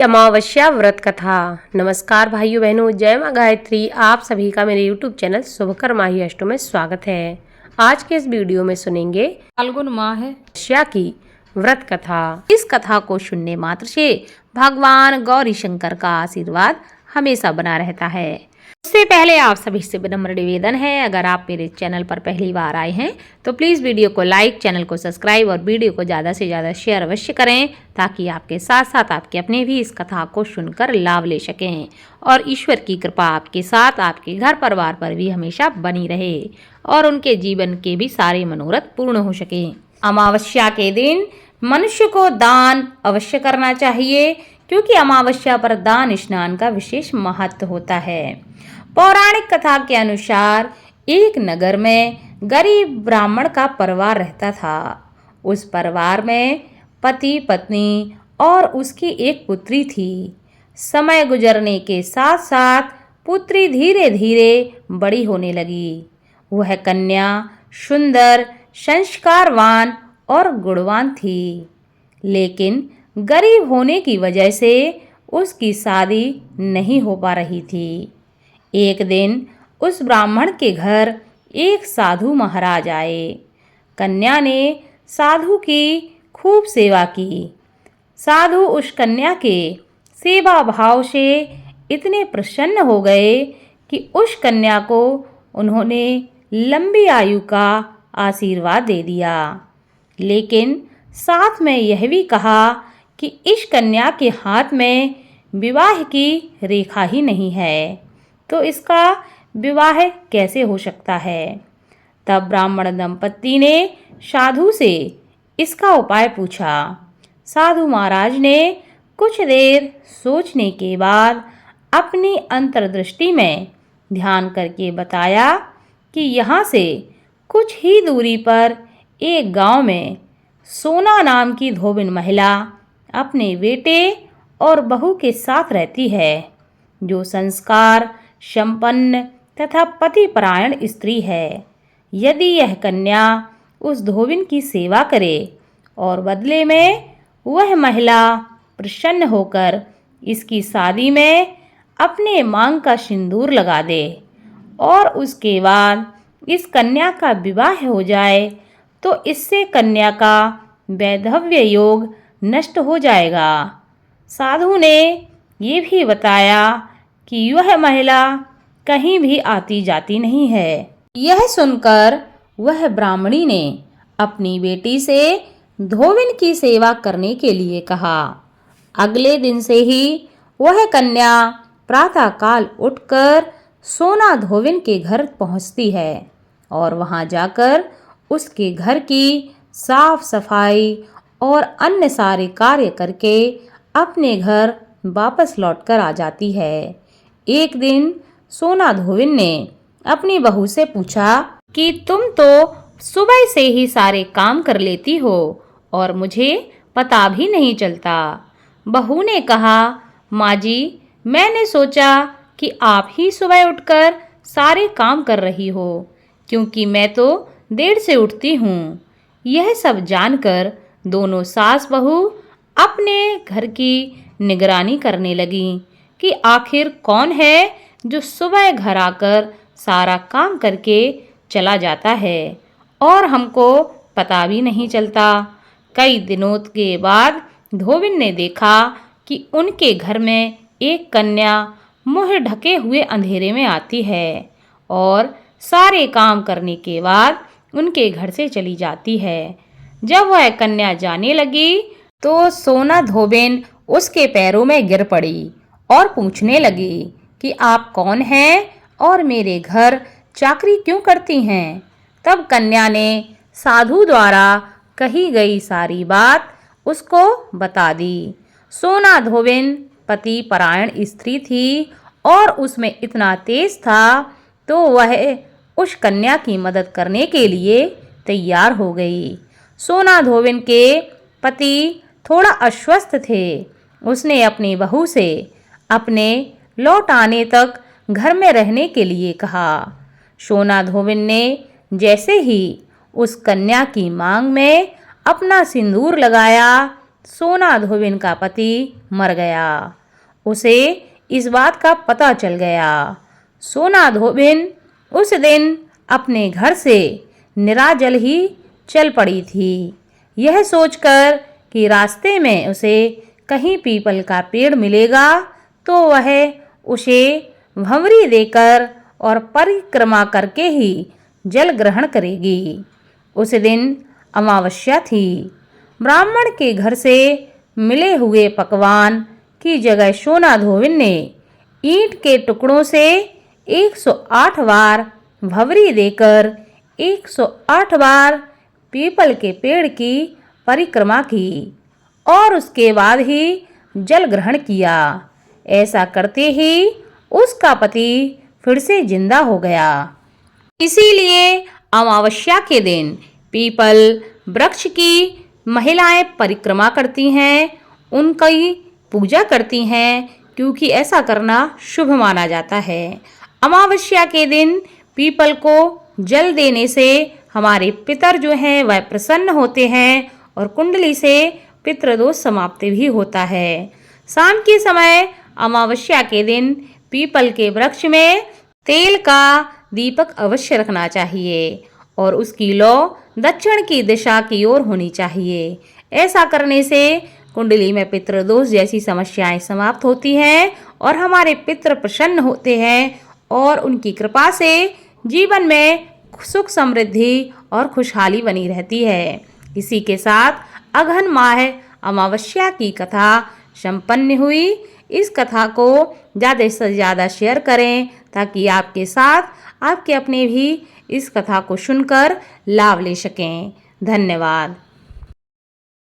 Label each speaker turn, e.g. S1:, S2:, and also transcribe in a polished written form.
S1: अमावस्या व्रत कथा। नमस्कार भाइयों बहनों, जय माँ गायत्री। आप सभी का मेरे YouTube चैनल शुभकर माही अष्टों में स्वागत है। आज के इस वीडियो में सुनेंगे
S2: फाल्गुन माह है
S1: अमावस्या की व्रत कथा।
S2: इस कथा को सुनने मात्र से भगवान गौरी शंकर का आशीर्वाद हमेशा बना रहता है। उससे पहले आप सभी से विनम्र निवेदन है, अगर आप मेरे चैनल पर पहली बार आए हैं तो प्लीज़ वीडियो को लाइक, चैनल को सब्सक्राइब और वीडियो को ज़्यादा से ज़्यादा शेयर अवश्य करें, ताकि आपके साथ साथ आपके अपने भी इस कथा को सुनकर लाभ ले सकें और ईश्वर की कृपा आपके साथ, आपके घर परिवार पर भी हमेशा बनी रहे और उनके जीवन के भी सारे मनोरथ पूर्ण हो सकें। अमावस्या के दिन मनुष्य को दान अवश्य करना चाहिए, क्योंकि अमावस्या पर दान स्नान का विशेष महत्व होता है। पौराणिक कथा के अनुसार एक नगर में गरीब ब्राह्मण का परिवार रहता था। उस परिवार में पति, पत्नी और उसकी एक पुत्री थी। समय गुजरने के साथ साथ पुत्री धीरे धीरे बड़ी होने लगी। वह कन्या सुंदर, संस्कारवान और गुणवान थी, लेकिन गरीब होने की वजह से उसकी शादी नहीं हो पा रही थी। एक दिन उस ब्राह्मण के घर एक साधु महाराज आए। कन्या ने साधु की खूब सेवा की। साधु उस कन्या के सेवा भाव से इतने प्रसन्न हो गए कि उस कन्या को उन्होंने लंबी आयु का आशीर्वाद दे दिया, लेकिन साथ में यह भी कहा कि इस कन्या के हाथ में विवाह की रेखा ही नहीं है, तो इसका विवाह कैसे हो सकता है। तब ब्राह्मण दंपत्ति ने साधु से इसका उपाय पूछा। साधु महाराज ने कुछ देर सोचने के बाद अपनी अंतर्दृष्टि में ध्यान करके बताया कि यहाँ से कुछ ही दूरी पर एक गांव में सोना नाम की धोबिन महिला अपने बेटे और बहू के साथ रहती है, जो संस्कार संपन्न तथा पतिपरायण स्त्री है। यदि यह कन्या उस धोबिन की सेवा करे और बदले में वह महिला प्रसन्न होकर इसकी शादी में अपने मांग का सिंदूर लगा दे और उसके बाद इस कन्या का विवाह हो जाए, तो इससे कन्या का वैधव्य योग नष्ट हो जाएगा। साधु ने ये भी बताया कि यह महिला कहीं भी आती जाती नहीं है। यह सुनकर वह ब्राह्मणी ने अपनी बेटी से धोबिन की सेवा करने के लिए कहा। अगले दिन से ही वह कन्या प्रातःकाल उठकर सोना धोबिन के घर पहुंचती है और वहां जाकर उसके घर की साफ सफाई और अन्य सारे कार्य करके अपने घर वापस लौटकर आ जाती है। एक दिन सोना धोबिन ने अपनी बहू से पूछा कि तुम तो सुबह से ही सारे काम कर लेती हो और मुझे पता भी नहीं चलता। बहू ने कहा, माँ जी, मैंने सोचा कि आप ही सुबह उठकर सारे काम कर रही हो, क्योंकि मैं तो देर से उठती हूँ। यह सब जानकर दोनों सास बहू अपने घर की निगरानी करने लगी कि आखिर कौन है जो सुबह घर आकर सारा काम करके चला जाता है और हमको पता भी नहीं चलता। कई दिनों के बाद धोबिन ने देखा कि उनके घर में एक कन्या मुंह ढके हुए अंधेरे में आती है और सारे काम करने के बाद उनके घर से चली जाती है। जब वह कन्या जाने लगी तो सोना धोबिन उसके पैरों में गिर पड़ी और पूछने लगी कि आप कौन हैं और मेरे घर चाकरी क्यों करती हैं। तब कन्या ने साधु द्वारा कही गई सारी बात उसको बता दी। सोना धोबिन पति परायण स्त्री थी और उसमें इतना तेज था, तो वह उस कन्या की मदद करने के लिए तैयार हो गई। सोना धोबिन के पति थोड़ा अस्वस्थ थे। उसने अपनी बहू से अपने लौट आने तक घर में रहने के लिए कहा। सोना धोबिन ने जैसे ही उस कन्या की मांग में अपना सिंदूर लगाया, सोना धोबिन का पति मर गया। उसे इस बात का पता चल गया। सोना धोबिन उस दिन अपने घर से निराजल ही चल पड़ी थी, यह सोचकर कि रास्ते में उसे कहीं पीपल का पेड़ मिलेगा तो वह उसे भंवरी देकर और परिक्रमा करके ही जल ग्रहण करेगी। उस दिन अमावस्या थी। ब्राह्मण के घर से मिले हुए पकवान की जगह सोना धोबिन ने ईंट के टुकड़ों से 108 बार भंवरी देकर 108 बार पीपल के पेड़ की परिक्रमा की और उसके बाद ही जल ग्रहण किया। ऐसा करते ही उसका पति फिर से जिंदा हो गया। इसीलिए अमावस्या के दिन पीपल वृक्ष की महिलाएं परिक्रमा करती हैं, उनकी पूजा करती हैं, क्योंकि ऐसा करना शुभ माना जाता है। अमावस्या के दिन पीपल को जल देने से हमारे पितर जो हैं वह प्रसन्न होते हैं और कुंडली से पितृदोष समाप्त भी होता है। शाम के समय अमावस्या के दिन पीपल के वृक्ष में तेल का दीपक अवश्य रखना चाहिए और उसकी लौ दक्षिण की दिशा की ओर होनी चाहिए। ऐसा करने से कुंडली में पितृदोष जैसी समस्याएं समाप्त होती हैं और हमारे पितृ प्रसन्न होते हैं और उनकी कृपा से जीवन में सुख समृद्धि और खुशहाली बनी रहती है। इसी के साथ अगहन माह अमावस्या की कथा संपन्न हुई। इस कथा को ज़्यादा से ज़्यादा शेयर करें ताकि आपके साथ आपके अपने भी इस कथा को सुनकर लाभ ले सकें। धन्यवाद।